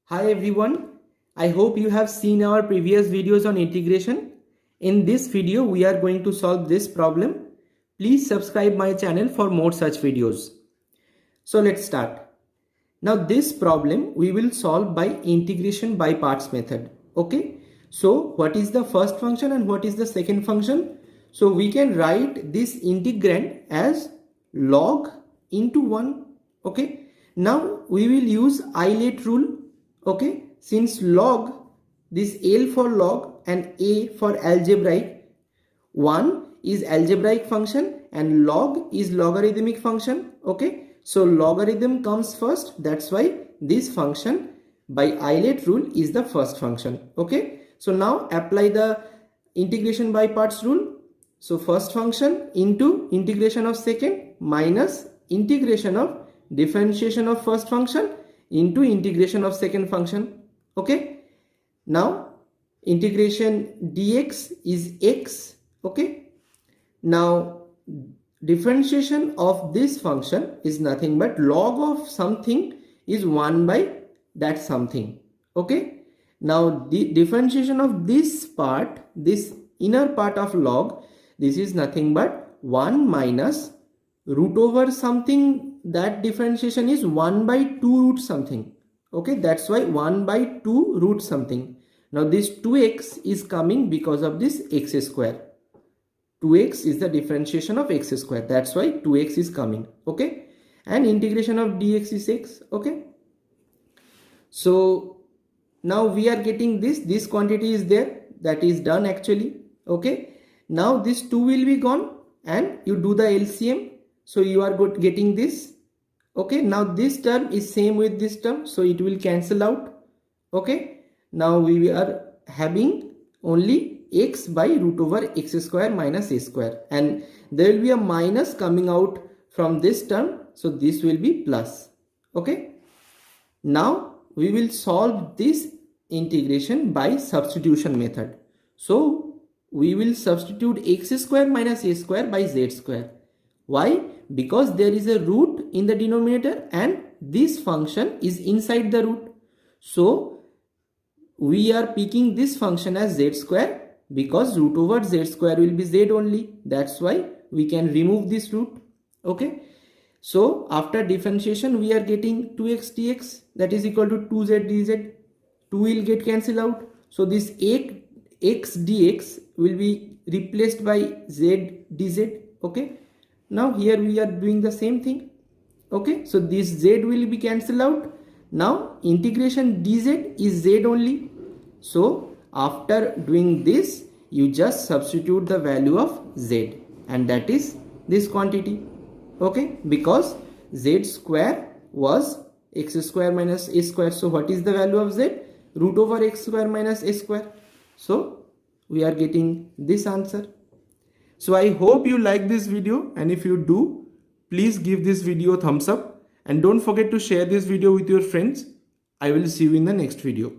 Hi everyone, I hope you have seen our previous videos on integration. In this video, we are going to solve this problem. Please subscribe my channel for more such videos. So let's start. Now this problem we will solve by integration by parts method. Okay. So what is the first function and what is the second function? So we can write this integrand as log into 1. Okay. Now we will use iitjee rule. Okay, since log, this L for log and A for algebraic, 1 is algebraic function and log is logarithmic function. Okay, so logarithm comes first, that's why this function by iitjee rule is the first function. Okay, so now apply the integration by parts rule. So first function into integration of second minus integration of differentiation of first function into integration of second function. Okay, now integration dx is x. Okay, now differentiation of this function is nothing but log of something is 1 by that something. Okay, now the differentiation of this part, this inner part of log, this is nothing but 1 minus root over something. That differentiation is 1 by 2 root something. Okay, that's why 1 by 2 root something. Now this 2x is coming because of this x square. 2x is the differentiation of x square. That's why 2x is coming. Okay, and integration of dx is x. Okay, so now we are getting this quantity is there, that is done actually. Okay, now this 2 will be gone and you do the LCM. So you are getting this. Okay, now this term is same with this term, so it will cancel out. Okay, now we are having only x by root over x square minus a square, and there will be a minus coming out from this term, so this will be plus. Okay, now we will solve this integration by substitution method. So we will substitute x square minus a square by z square. Why? Because there is a root in the denominator and this function is inside the root. So we are picking this function as z square because root over z square will be z only. That's why we can remove this root. Okay. So after differentiation we are getting 2x dx, that is equal to 2z dz. 2 will get cancelled out. So this x dx will be replaced by z dz. Okay. Now here we are doing the same thing. Okay, so this z will be cancelled out. Now integration dz is z only. So after doing this, you just substitute the value of z, and that is this quantity. Okay, because z square was x square minus a square. So what is the value of z? Root over x square minus a square. So we are getting this answer. So I hope you like this video, and if you do, please give this video a thumbs up and don't forget to share this video with your friends. I will see you in the next video.